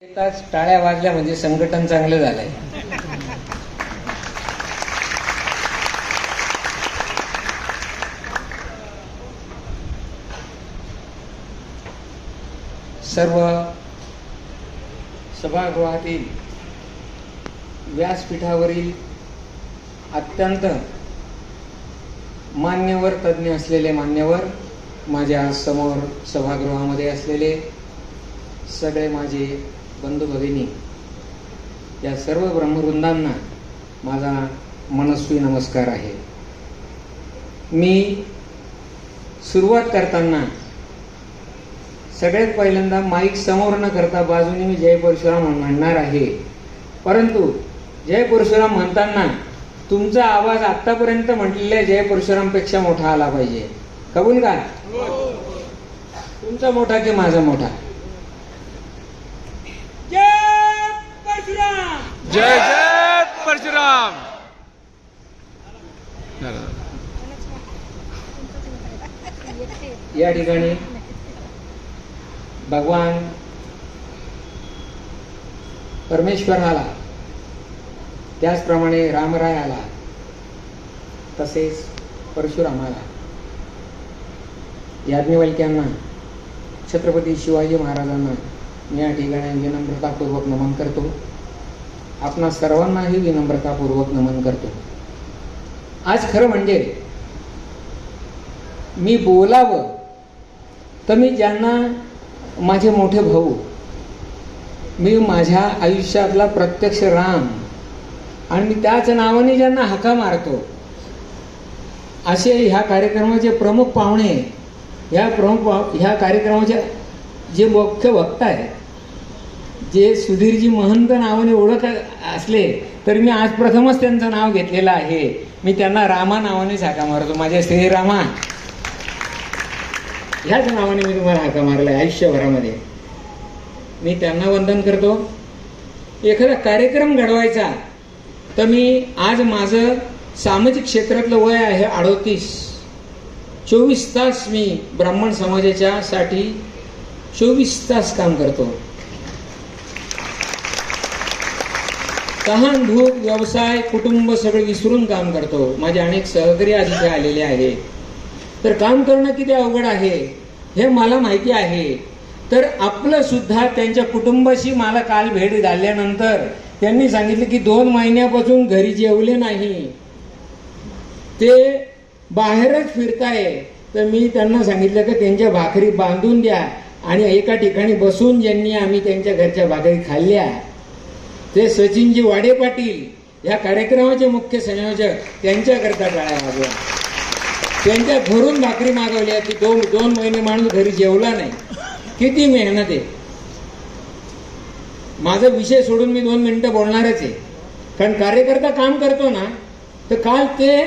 तास टाळ्या वाजल्या म्हणजे संघटन चांगलं झालंय. सर्व सभागृहातील व्यासपीठावरील अत्यंत मान्यवर तज्ञ असलेले मान्यवर, माझ्या समोर सभागृहामध्ये असलेले सगळे माझे बंधू भगिनी, या सर्व ब्रह्मवृंदांना माझा मनस्वी नमस्कार आहे. मी सुरुवात करताना सगळ्यात पहिल्यांदा माईक समोर न करता बाजूने मी जय परशुराम म्हणणार आहे. परंतु जय परशुराम म्हणताना तुमचा आवाज आतापर्यंत म्हटलेल्या जय परशुराम पेक्षा मोठा आला पाहिजे. कबूल का? तुमचा मोठा की माझा मोठा? जय जय परशुराम. या ठिकाणी भगवान परमेश्वर आला, त्याचप्रमाणे रामराय आला, तसेच परशुराम आला. याज्ञवल्क्यांना, छत्रपती शिवाजी महाराजांना मी या ठिकाणी विनम्रतापूर्वक नमन करतो. आपणा सर्वांनाही विनम्रतापूर्वक नमन करतो. आज खरं म्हणजे मी बोलावं तर मी ज्यांना माझे मोठे भाऊ, मी माझ्या आयुष्यातला प्रत्यक्ष राम आणि मी त्याच नावाने ज्यांना हाका मारतो, असे ह्या कार्यक्रमाचे प्रमुख पाहुणे, ह्या कार्यक्रमाचे जे मुख्य वक्ता आहेत, जे सुधीरजी महंत नावाने ओळख असले तरी मी आज प्रथमच त्यांचं नाव घेतलेलं आहे. मी त्यांना रामा नावानेच हाका मारतो. माझ्या श्रीरामा ह्याच नावाने मी तुम्हाला हाका मारलाय आयुष्यभरामध्ये. मी त्यांना वंदन करतो. एखादा कार्यक्रम घडवायचा तर मी आज माझं सामाजिक क्षेत्रातलं वय आहे 38. 24 तास मी ब्राह्मण समाजाच्या साठी 24 तास काम करतो. तहान भूक व्यवसाय कुटुंब सगळं विसरून काम करतो. माझे अनेक सहकारी अधिकारी आलेले आहेत. तर काम करणं किती अवघड आहे हे मला माहिती आहे. तर आपलं सुद्धा त्यांच्या कुटुंबाशी मला काल भेट झाल्यानंतर त्यांनी सांगितलं की 2 महिन्यापासून घरी जेवले नाही, ते बाहेरच फिरताय. तर मी त्यांना सांगितलं की त्यांच्या भाकरी बांधून द्या आणि एका ठिकाणी बसून ज्यांनी आम्ही त्यांच्या घरच्या भाकरी खाल्ल्या, ते सचिनजी वाडे पाटील या कार्यक्रमाचे मुख्य संयोजक, त्यांच्याकरता टाळ्या वाजवा. त्यांच्या घरून भाकरी मागवल्या की 2 महिने माणूस घरी जेवला नाही. किती मेहनत आहे. माझा विषय सोडून मी 2 मिनिटं बोलणारच आहे, कारण कार्यकर्ता काम करतो ना. तर काल ते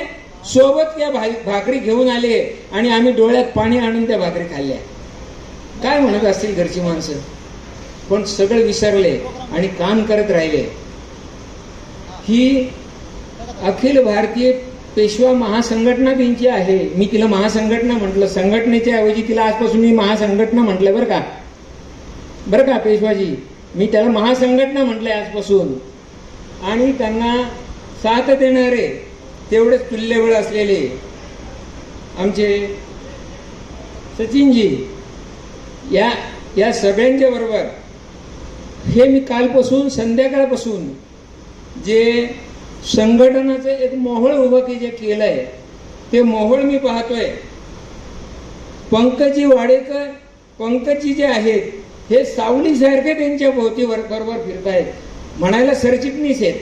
सोबत त्या भाकरी घेऊन आले आणि आम्ही डोळ्यात पाणी आणून त्या भाकरी खाल्ल्या. काय म्हणत असतील घरची माणसं, पण सगळं विसरले आणि काम करत राहिले. ही अखिल भारतीय पेशवा महासंघटना त्यांची आहे. मी तिला महासंघटना म्हटलं, संघटनेच्या ऐवजी तिला आजपासून मी महासंघटना म्हटलं. बरं का पेशवाजी, मी त्याला महासंघटना म्हटलंय आजपासून. आणि त्यांना साथ देणारे तेवढेच तुल्यबळ असलेले आमचे सचिनजी, या सगळ्यांच्या बरोबर हे मी कालपासून संध्याकाळपासून जे संघटनाचं एक मोहोळ उभं जे केलंय, ते मोहोळ मी पाहतोय. पंकजी वाडेकर, पंकजी जे आहेत हे सावलीसारखे त्यांच्या भोवती बरोबर फिरतायत. म्हणायला सरचिटणीस आहेत,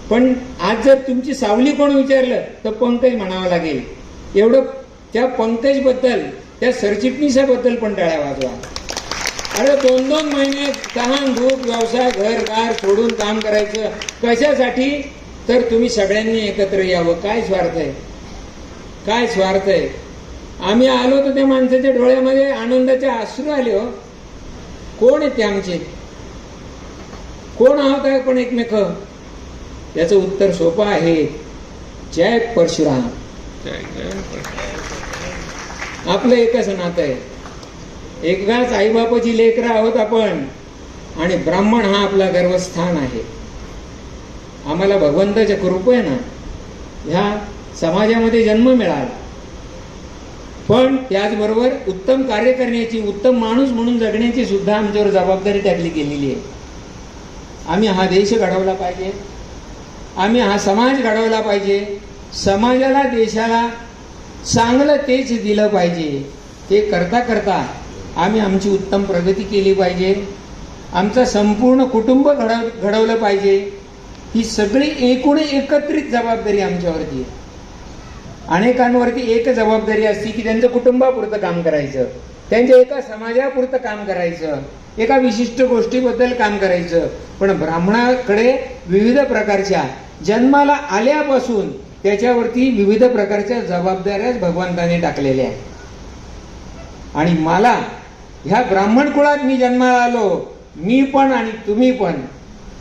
पण आज जर तुमची सावली कोण विचारलं तर पंकज म्हणावं लागेल. एवढं त्या पंकजबद्दल, त्या सरचिटणीसाबद्दल पण टाळ्या वाजवा. अरे 2-2 महिने तहान भूक व्यवसाय घरदार सोडून काम करायचं कशासाठी? तर तुम्ही सगळ्यांनी एकत्र यावं. काय स्वार्थ आहे, काय स्वार्थ आहे. आम्ही आलो तर त्या माणसाच्या डोळ्यामध्ये आनंदाचे अश्रू आले. हो, कोण आहे ते आमचे? कोण आहोत आपण एकमेक? याचं उत्तर सोपं आहे, जय परशुराम. आपलं एकच नातं आहे. एकाच आईबापाची लेकरं आहोत आपण. आणि ब्राह्मण हा आपला गर्वस्थान आहे. आम्हाला भगवंताच्या कृपेनं ह्या समाजामध्ये जन्म मिळाला, पण त्याचबरोबर उत्तम कार्य करण्याची, उत्तम माणूस म्हणून जगण्याची सुद्धा आमच्यावर जबाबदारी टाकली गेलेली आहे. आम्ही हा देश घडवला पाहिजे, आम्ही हा समाज घडवला पाहिजे, समाजाला देशाला चांगलं तेच दिलं पाहिजे. ते करता करता आम्ही आमची उत्तम प्रगती केली पाहिजे, आमचं संपूर्ण कुटुंब घडवलं पाहिजे. ही सगळी एकूण एकत्रित जबाबदारी आमच्यावरती आहे. अनेकांवरती एक जबाबदारी असते की त्यांचं कुटुंबापुरतं काम करायचं, त्यांच्या एका समाजापुरतं काम करायचं, एका विशिष्ट गोष्टीबद्दल काम करायचं. पण ब्राह्मणाकडे विविध प्रकारच्या जन्माला आल्यापासून त्याच्यावरती विविध प्रकारच्या जबाबदाऱ्या भगवंताने टाकलेल्या आहेत. आणि मला ह्या ब्राह्मण कुळात मी जन्माला आलो, मी पण आणि तुम्ही पण,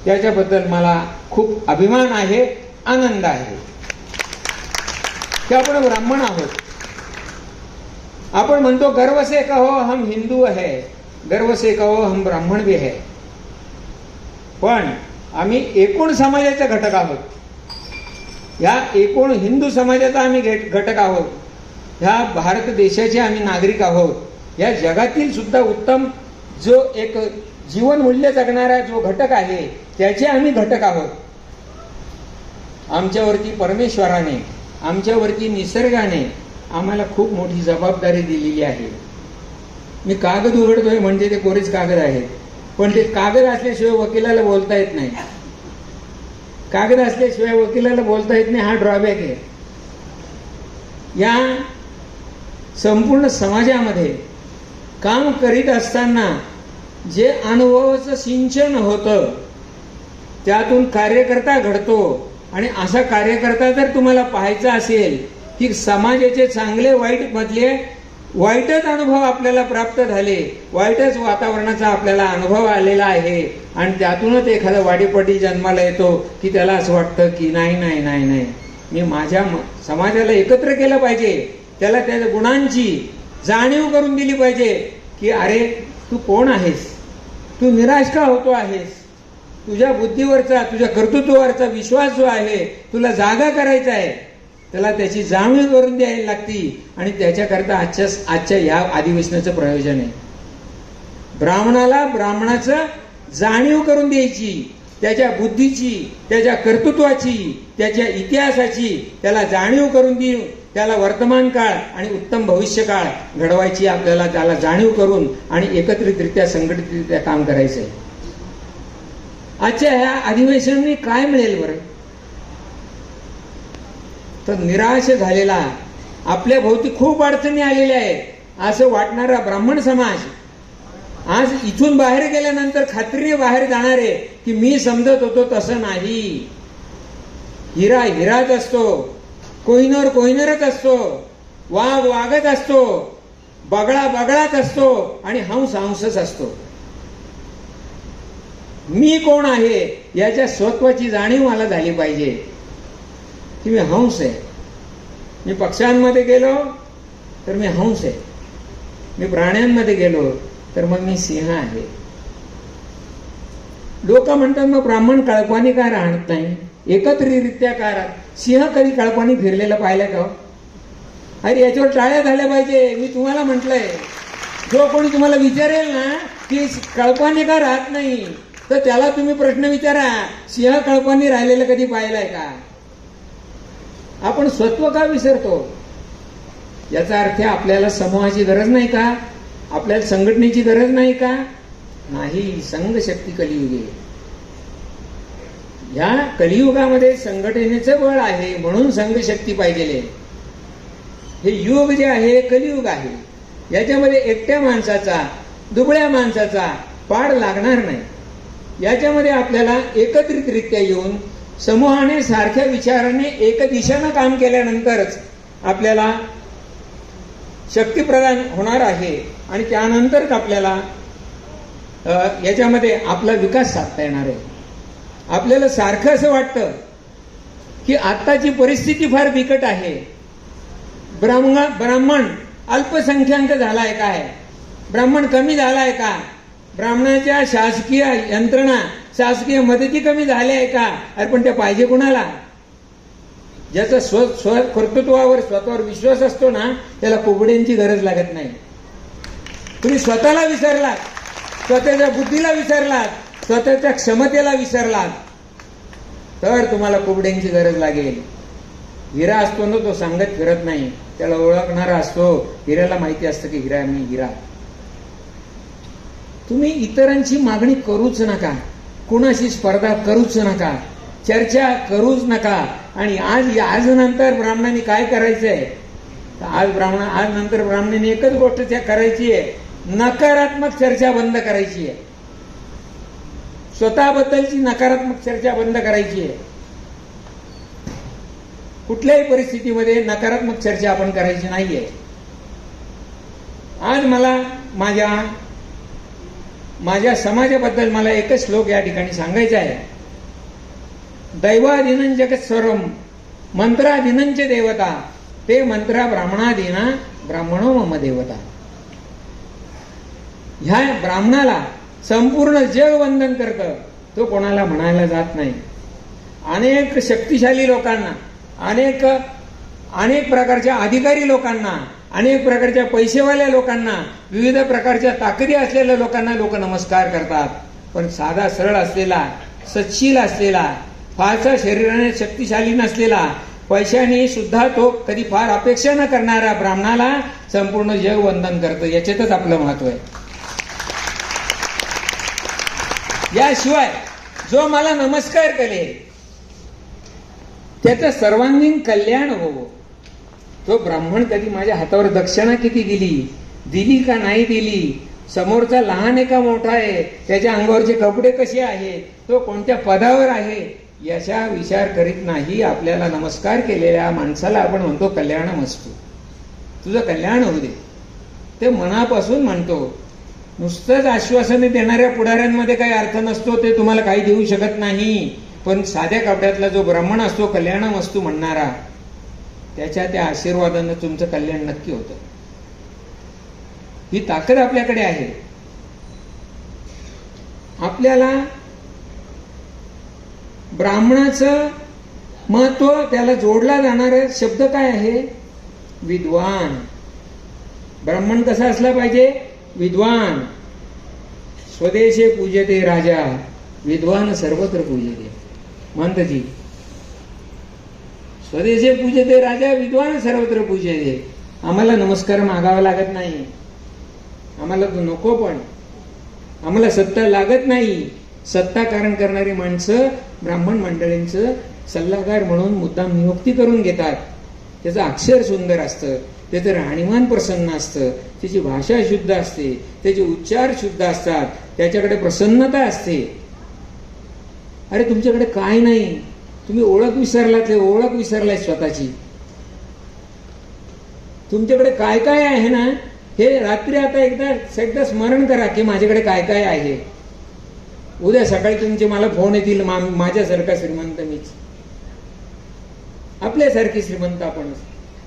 त्याच्याबद्दल मला खूप अभिमान आहे, आनंद आहे की आपण ब्राह्मण आहोत. आपण म्हणतो गर्व से कहो हम हिंदू है, गर्व से कहो हम ब्राह्मण भी है. पण आम्ही एकूण समाजाचे घटक आहोत. या एकूण हिंदू समाजाचा आम्ही घटक आहोत. ह्या भारत देशाचे आम्ही नागरिक आहोत. या जगातील सुद्धा उत्तम जो एक जीवन मूल्य जगणारा जो घटक आहे त्याचे आम्ही घटक आहोत. आमच्यावरती परमेश्वराने, आमच्यावरती निसर्गाने आम्हाला खूप मोठी जबाबदारी दिलेली आहे. मी कागद उघडतोय म्हणजे ते कोरेच कागद आहेत, पण ते कागद असल्याशिवाय वकिलाला बोलता येत नाही. कागद असल्याशिवाय वकिलाला बोलता येत नाही, हा ड्रॉबॅक आहे. या संपूर्ण समाजामध्ये काम करीत असताना जे अनुभवाचं सिंचन होतं त्यातून कार्यकर्ता घडतो. आणि असा कार्यकर्ता जर तुम्हाला पाहायचा असेल की समाजाचे चांगले वाईट मधले वाईटच अनुभव आपल्याला प्राप्त झाले, वाईटच वातावरणाचा आपल्याला अनुभव आलेला आहे आणि त्यातूनच एखादा वाडीपटी जन्माला येतो की त्याला असं वाटतं की नाही नाही नाही नाही, मी माझ्या समाजाला एकत्र केलं पाहिजे, त्याला त्या गुणांची जाणीव करून दिली पाहिजे की अरे तू कोण आहेस, तू निराश का होतो आहेस, तुझ्या बुद्धीवरचा, तुझ्या कर्तृत्वावरचा विश्वास जो आहे तुला जागा करायचा आहे, त्याला त्याची जाणीव करून द्यायला लागती. आणि त्याच्याकरता आजच्या या अधिवेशनाचं प्रयोजन आहे. ब्राह्मणाला ब्राह्मणाचं जाणीव करून द्यायची, त्याच्या बुद्धीची, त्याच्या कर्तृत्वाची, त्याच्या इतिहासाची त्याला जाणीव करून देऊन त्याला वर्तमान काळ आणि उत्तम भविष्य काळ घडवायची, आपल्याला त्याला जाणीव करून आणि एकत्रितरित्या संघटितरित्या काम करायचंय. आजच्या ह्या अधिवेशनाने काय मिळेल बरं? तर निराश झालेला, आपल्या भोवती खूप अडचणी आलेल्या आहेत असं वाटणारा ब्राह्मण समाज आज इथून बाहेर गेल्यानंतर खात्रीने बाहेर जाणार आहे की मी समजत होतो तसं नाही. हिरा हिराच असतो, कोहिनूर कोहिनूरच असतो, वाघ वाघच असतो, बगळा बगळाच असतो आणि हंस हंसच असतो. मी कोण आहे याच्या स्वत्वाची जाणीव मला झाली पाहिजे की मी हंस आहे. मी पक्ष्यांमध्ये गेलो तर मी हंस आहे, मी प्राण्यांमध्ये गेलो तर मग मी सिंह आहे. लोक म्हणतात मग ब्राह्मण कळपानी का राहत नाही, एकत्रितरित्या का राहत? सिंह कधी कळपानी फिरलेलं पाहिलं का? अरे याच्यावर टाळ्या झाल्या पाहिजे. मी तुम्हाला म्हटलंय, जो कोणी तुम्हाला विचारेल ना की कळपानी का राहत नाही तर त्याला तुम्ही प्रश्न विचारा, सिंह कळपानी राहिलेलं कधी पाहिलंय का? आपण स्वत्व का विसरतो? याचा अर्थ आपल्याला समूहाची गरज नाही का? आपल्याला संघटनेची गरज नाही का? नाही. संघ शक्ती कलियुगी. या कलियुगामध्ये संघटनेचं बळ आहे म्हणून संघ शक्ती पाहिजे. हे युग जे आहे कलियुग आहे. याच्यामध्ये एकट्या माणसाचा, दुबळ्या माणसाचा पाड लागणार नाही. याच्यामध्ये आपल्याला एकत्रितरित्या येऊन समूहाने सारख्या विचाराने एक दिशेनं काम केल्यानंतरच आपल्याला शक्ती प्रदान होणार आहे आणि त्यानंतरच आपल्याला याच्यामध्ये आपला विकास साधता येणार आहे. आपल्याला सारखं असं वाटतं की आत्ताची परिस्थिती फार बिकट आहे. ब्राह्मण अल्पसंख्याक झालाय काय? ब्राह्मण कमी झालाय का? ब्राह्मणाच्या शासकीय यंत्रणा, शासकीय मदती कमी झाल्या आहे का? अरे पण ते पाहिजे कुणाला? ज्याचा स्व कर्तृत्वावर स्वतःवर विश्वास असतो ना, त्याला कोबड्यांची गरज लागत नाही. तुम्ही स्वतःला विसरलात, स्वतःच्या बुद्धीला विसरलात, स्वतःच्या क्षमतेला विसरलात, तर तुम्हाला कोबड्यांची गरज लागेल. हिरा असतो ना, तो सांगत फिरत नाही, त्याला ओळखणारा असतो. हिऱ्याला माहिती असतं की हिरा मी हिरा. तुम्ही इतरांची मागणी करूच नका, कुणाशी स्पर्धा करूच नका, चर्चा करूच नका. आणि आज नंतर ब्राह्मणांनी काय करायचंय? आज नंतर ब्राह्मणांनी एकच गोष्ट करायची आहे, नकारात्मक चर्चा बंद करायची आहे. स्वतःबद्दलची नकारात्मक चर्चा बंद करायची आहे. कुठल्याही परिस्थितीमध्ये नकारात्मक चर्चा आपण करायची नाहीये. आज मला माझ्या समाजाबद्दल मला एकच श्लोक या ठिकाणी सांगायचा आहे. दैवाधीनं जगत सर्वम मंत्राधीनं च देवता ते मंत्रा ब्राह्मणाधीना ब्राह्मणो मम देवता. ह्या ब्राह्मणाला संपूर्ण जग वंदन करतं, तो कोणाला म्हणायला जात नाही. अनेक शक्तिशाली लोकांना, अनेक प्रकारच्या अधिकारी लोकांना, अनेक प्रकारच्या पैसेवाल्या लोकांना, विविध प्रकारच्या ताकदी असलेल्या लोकांना लोक नमस्कार करतात. पण साधा सरळ असलेला, सच्शील असलेला, फारसा शरीराने शक्तिशाली नसलेला, पैशाने सुद्धा तो कधी फार अपेक्षा न करणाऱ्या ब्राह्मणाला संपूर्ण जग वंदन करतं. याच्यातच आपलं महत्व आहे. याशिवाय जो मला नमस्कार करेल त्याचं सर्वांगीण कल्याण होवो. तो ब्राह्मण कधी माझ्या हातावर दक्षिणा किती दिली का नाही दिली, समोरचा लहान आहे का मोठा आहे, त्याच्या अंगावरचे कपडे कसे आहेत, तो कोणत्या पदावर आहे, याचा विचार करीत नाही. आपल्याला नमस्कार केलेल्या माणसाला आपण म्हणतो कल्याणमस्तु, तुझं कल्याण होऊ दे, ते मनापासून म्हणतो. नुसतंच आश्वासने देणाऱ्या पुढाऱ्यांमध्ये काही अर्थ नसतो, ते तुम्हाला काही देऊ शकत नाही. पण साध्या कपड्यातला जो ब्राह्मण असतो कल्याणमस्तु म्हणणारा, त्याच्या त्या आशीर्वादानं तुमचं कल्याण नक्की होतं. ही ताकद आपल्याकडे आहे. आपल्याला ब्राह्मणाचं महत्व, त्याला जोडला जाणारा शब्द काय आहे? विद्वान. ब्राह्मण कसा असला पाहिजे? विद्वान. स्वदेशे पूजते राजा, विद्वान सर्वत्र पूजते. म्हणतजी स्वदेशे पूजते राजा, विद्वान सर्वत्र पूजते. आम्हाला नमस्कार मागावा लागत नाही, आम्हाला तो नको, पण आम्हाला सत्ता लागत नाही. सत्ता कारण करणारी माणसं ब्राह्मण मंडळींचं सल्लागार म्हणून मुद्दाम नियुक्ती करून घेतात. त्याचं अक्षर सुंदर असतं, त्याचं राहणीमान प्रसन्न असतं, त्याची भाषा शुद्ध असते, त्याचे उच्चार शुद्ध असतात, त्याच्याकडे प्रसन्नता असते. अरे तुमच्याकडे काय नाही, तुम्ही ओळख विसरलाय स्वतःची. तुमच्याकडे काय काय आहे ना, हे रात्री आता एकदा स्मरण करा की माझ्याकडे काय काय आहे. उद्या सकाळी तुमचे मला फोन येतील, माझ्यासारखा श्रीमंत मीच, आपल्यासारखी श्रीमंत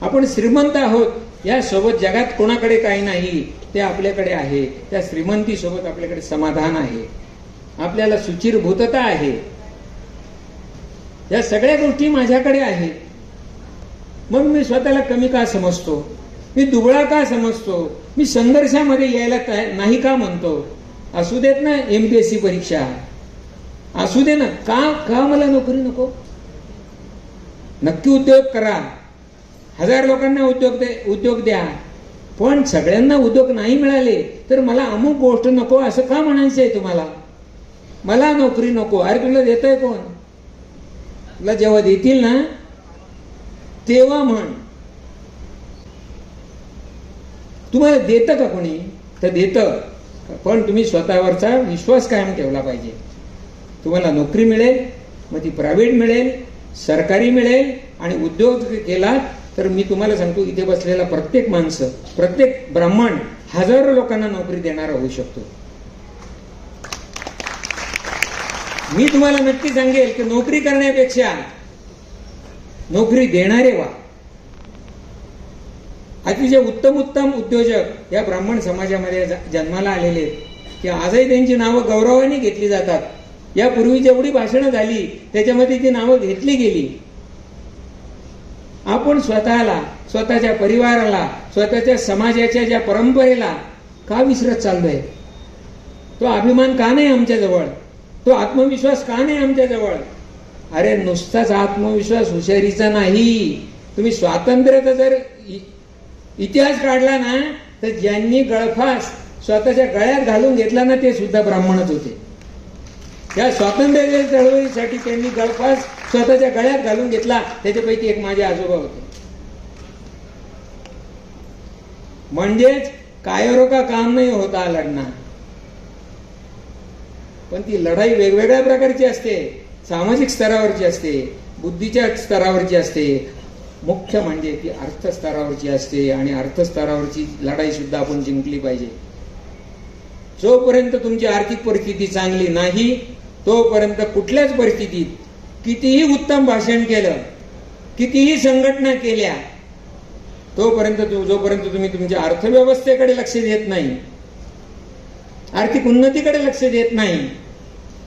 आपण श्रीमंत आहोत. या सोबत जगात कोणाकडे काही नाही, ते आपल्याकडे आहे. त्या श्रीमंती सोबत आपल्याकडे समाधान आहे, आपल्याला सुचिरभूतता आहे. या सगळ्या गोष्टी माझ्याकडे आहेत. मग मी स्वतःला कमी का समजतो? मी दुबळा का समजतो? मी संघर्षामध्ये यायला नाही का म्हणतो? असू देत ना MPSC परीक्षा, असू दे ना. का मला नोकरी नको? नक्की उद्योग करा, 1000 लोकांना उद्योग द्या. पण सगळ्यांना उद्योग नाही मिळाले तर मला अमुक गोष्ट नको असं का म्हणायचंय तुम्हाला? मला नोकरी नको. अरे तुला देतोय कोण? तुला जेव्हा देतील ना तेव्हा म्हण. तुम्हाला देतं का कोणी? तर देतं, पण तुम्ही स्वतःवरचा विश्वास कायम ठेवला पाहिजे. तुम्हाला नोकरी मिळेल, मग ती प्रायव्हेट मिळेल, सरकारी मिळेल, आणि उद्योग केला तर मी तुम्हाला सांगतो, इथे बसलेला प्रत्येक माणसं, प्रत्येक ब्राह्मण हजारो लोकांना नोकरी देणारा होऊ शकतो. मी तुम्हाला नक्की सांगेल की नोकरी करण्यापेक्षा नोकरी देणारे व्हा. अतिशय उत्तम उद्योजक या ब्राह्मण समाजामध्ये जन्माला आलेले. की आजही त्यांची नावं गौरवाने घेतली जातात. यापूर्वी जेवढी भाषणं झाली त्याच्यामध्ये ती नावं घेतली गेली. आपण स्वतःला, स्वतःच्या परिवाराला, स्वतःच्या समाजाच्या ज्या परंपरेला का विसरत चाललोय? तो अभिमान का नाही आमच्या जवळ? तो आत्मविश्वास का नाही आमच्या जवळ? अरे नुसताच आत्मविश्वास हुशारीचा नाही. तुम्ही स्वातंत्र्याचा जर इतिहास काढला ना तर ज्यांनी गळफास स्वतःच्या गळ्यात घालून घेतला ना ते सुद्धा ब्राह्मणच होते. या स्वातंत्र्याच्या चळवळीसाठी त्यांनी गळफास स्वतःच्या गळ्यात घालून घेतला. त्याच्यापैकी एक माझे आजोबा होते. म्हणजेच कायरो का काम नाही होता लढणं. पण ती लढाई वेगवेगळ्या प्रकारची असते. सामाजिक स्तरावरची असते, बुद्धीच्या स्तरावरची असते, मुख्य म्हणजे ती अर्थस्तरावरची असते. आणि अर्थस्तरावरची लढाई सुद्धा आपण जिंकली पाहिजे. जोपर्यंत तुमची आर्थिक परिस्थिती चांगली नाही तोपर्यंत कुठल्याच परिस्थितीत कितीही उत्तम भाषण केलं, कितीही संघटना केल्या, जोपर्यंत तुम्ही तुमच्या अर्थव्यवस्थेकडे लक्ष देत नाही, आर्थिक उन्नतीकडे लक्ष देत नाही,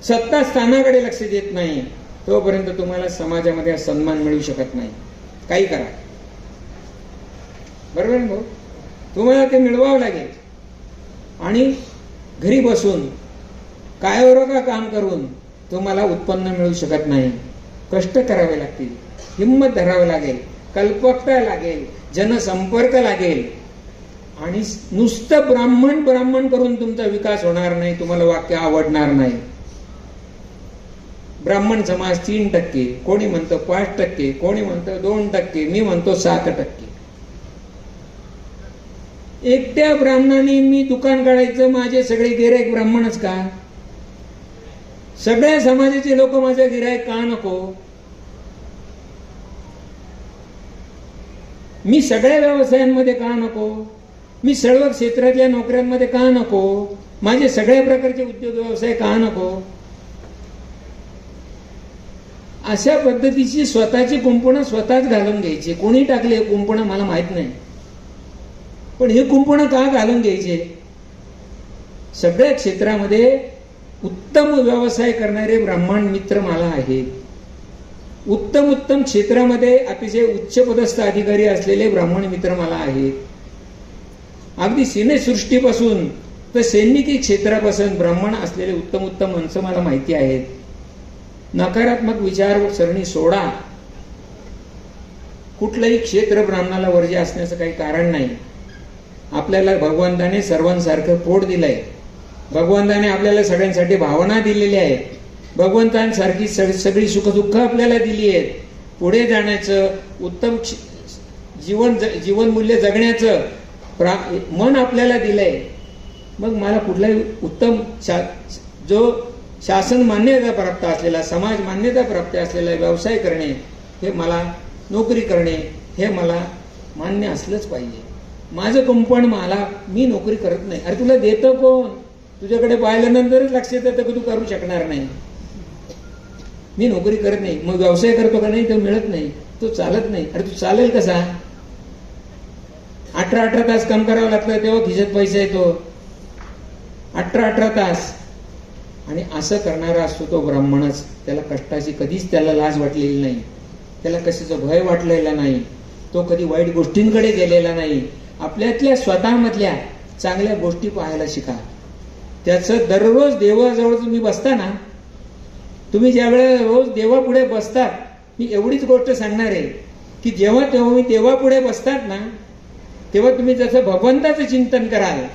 सत्ता स्थानाकडे लक्ष देत नाही, तोपर्यंत तुम्हाला समाजामध्ये सन्मान मिळू शकत नाही. काही करा, बरोबर ना भाऊ? तुम्हाला ते मिळवावं लागेल. आणि घरी बसून कायवर का काम करून तुम्हाला उत्पन्न मिळू शकत नाही. कष्ट करावे लागतील, हिंमत धरावी लागेल, कल्पकता लागेल, जनसंपर्क लागेल. आणि नुसतं ब्राह्मण ब्राह्मण करून तुमचा विकास होणार नाही. तुम्हाला वाक्य आवडणार नाही. ब्राह्मण समाज 3%, कोणी म्हणतं 5%, कोणी म्हणतं 2%, मी म्हणतो 7%. एकट्या ब्राह्मणाने मी दुकान काढायचं, माझे सगळे गिराईक ब्राह्मणच का? सगळ्या समाजाचे लोक माझे गिराईक का नको? मी सगळ्या व्यवसायांमध्ये का नको? मी सर्व क्षेत्रातल्या नोकऱ्यांमध्ये का नको? माझे सगळ्या प्रकारचे उद्योग व्यवसाय का नको? अशा पद्धतीची स्वतःची कुंपणं स्वतःच घालून घ्यायची. कोणी टाकले कुंपणं मला माहित नाही, पण हे कुंपणं का घालून घ्यायचे? सगळ्या क्षेत्रामध्ये उत्तम व्यवसाय करणारे ब्राह्मण मित्र मला आहेत. उत्तम उत्तम क्षेत्रामध्ये अतिशय उच्च पदस्थ अधिकारी असलेले ब्राह्मण मित्र मला आहेत. अगदी सिनेसृष्टीपासून तर सैनिकी क्षेत्रापासून ब्राह्मण असलेले उत्तम उत्तम माणसं मला माहिती आहेत. नकारात्मक विचारसरणी सोडा. कुठलंही क्षेत्र ब्राह्मणाला वर्ज्य असण्याचं काही कारण नाही. आपल्याला भगवंताने सर्वांसारखं पोट दिलंय. भगवंताने आपल्याला सगळ्यांसाठी भावना दिलेल्या आहेत. भगवंतांसारखी सगळी सुखदुःख आपल्याला दिली आहेत. पुढे जाण्याचं, उत्तम जीवन मूल्य जगण्याचं मन आपल्याला दिलंय. मग मला कुठलाही उत्तम जो शासन मान्यता प्राप्त असलेला, समाज मान्यता प्राप्त असलेला व्यवसाय करणे, हे मला नोकरी करणे हे मला मान्य असलंच पाहिजे. माझं कुंपण मी नोकरी करत नाही. अरे तुला देतं कोण? तुझ्याकडे पाहिल्यानंतरच लक्ष येतं की तू करू शकणार नाही. मी नोकरी करत नाही, मग व्यवसाय करतो का नाही? तो मिळत नाही, तो चालत नाही. अरे तू चालेल कसा? 18 तास काम करावं लागतं तेव्हा खिशात पैसा येतो. 18 तास. आणि असं करणारा असतो तो ब्राह्मणच. त्याला कष्टाची कधीच त्याला लाज वाटलेली नाही, त्याला कशाचं भय वाटलेलं नाही, तो कधी वाईट गोष्टींकडे गेलेला नाही. आपल्यातल्या स्वतःमधल्या चांगल्या गोष्टी पाहायला शिका. त्याचं दररोज देवाजवळ तुम्ही बसता ना, तुम्ही ज्या वेळेला रोज देवापुढे बसतात, मी एवढीच गोष्ट सांगणार आहे की जेव्हा तुम्ही देवापुढे बसतात ना, तेव्हा तुम्ही जसं भगवंताचं चिंतन कराल,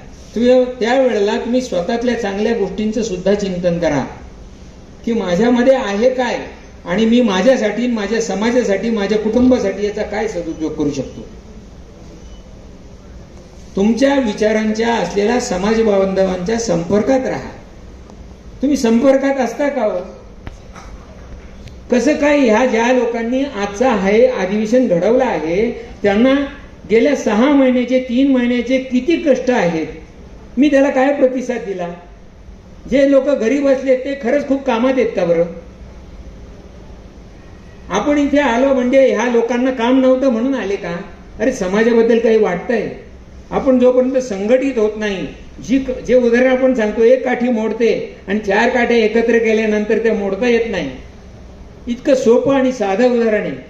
त्यावेळेला तुम्ही स्वतःतल्या चांगल्या गोष्टींचं सुद्धा चिंतन करा की माझ्यामध्ये आहे काय आणि मी माझ्यासाठी, माझ्या समाजासाठी, माझ्या कुटुंबासाठी याचा काय सदुपयोग करू शकतो. तुमच्या विचारांच्या असलेल्या समाज बांधवांच्या संपर्कात राहा. तुम्ही संपर्कात असता का हो? कसं काय? ह्या ज्या लोकांनी आजचा हे अधिवेशन घडवलं आहे त्यांना गेल्या 6 महिन्याचे 3 महिन्याचे किती कष्ट आहेत. मी त्याला काय प्रतिसाद दिला? जे लोक घरी बसले ते खरंच खूप कामात आहेत का बरं? आपण इथे आलो म्हणजे ह्या लोकांना काम नव्हतं म्हणून आले का? अरे समाजाबद्दल काही वाटतंय. आपण जोपर्यंत संघटित होत नाही जे उदाहरण आपण सांगतो, एक काठी मोडते आणि 4 काठ्या एकत्र केल्यानंतर ते मोडता येत नाही. इतकं सोपं आणि साधं उदाहरण आहे.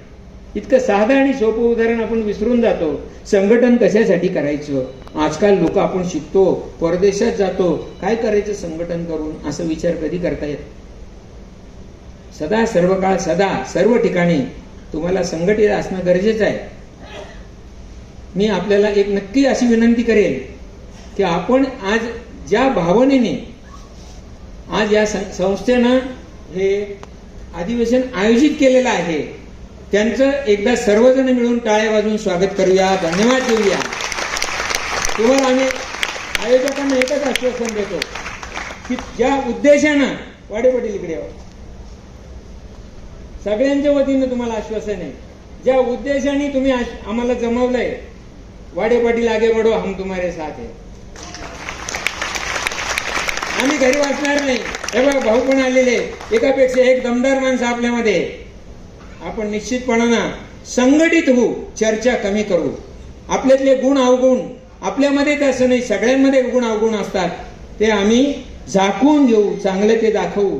इतकं साधं आणि सोपं उदाहरण आपण विसरून जातो. संघटन कशासाठी करायचं? आजकाल लोक आपण शिकतो, परदेशात जातो, काय करायचं संघटन करून, असं विचार कधी करता येत? सदा सर्व काळ सदा सर्व ठिकाणी तुम्हाला संघटित असणं गरजेचं आहे. मी आपल्याला एक नक्की अशी विनंती करेल की आपण आज ज्या भावनेने आज या संस्थेनं हे अधिवेशन आयोजित केलेलं आहे, त्यांचं एकदा सर्वजण मिळून टाळ्या वाजवून स्वागत करूया, धन्यवाद देऊया. तुम्हाला आम्ही आयोजकांना एकच आश्वासन देतो की ज्या उद्देशानं वाडे पाटील इकडे यावं, सगळ्यांच्या वतीनं तुम्हाला आश्वासन आहे, ज्या उद्देशाने तुम्ही आम्हाला जमवलंय, वाडे पाटील आगे बढो, हम तुम्हारे साथ है. आम्ही घरी वाचणार नाही. हे बघा, भाऊ पण आलेले, एकापेक्षा एक दमदार माणसं आपल्यामध्ये. आपण निश्चितपणानं संघटित होऊ, चर्चा कमी करू. आपल्यातले गुण अवगुण, आपल्यामध्ये असं नाही, सगळ्यांमध्ये गुण अवगुण असतात, ते आम्ही झाकून घेऊ, चांगलं ते दाखवू.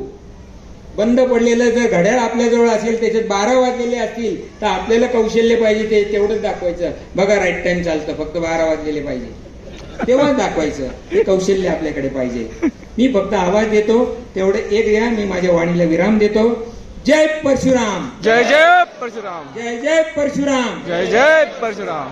बंद पडलेलं जर घड्याळ आपल्याजवळ असेल, त्याच्यात 12 वाजलेले असतील, तर आपल्याला कौशल्य पाहिजे ते तेवढंच दाखवायचं. बघा, राईट टाइम चालतं, फक्त 12 वाजलेले पाहिजे, तेव्हाच दाखवायचं. हे कौशल्य आपल्याकडे पाहिजे. मी फक्त आवाज देतो, तेवढं एक द्या. मी माझ्या वाणीला विराम देतो. जय परशुराम. जय जय परशुराम. जय जय परशुराम. जय जय परशुराम.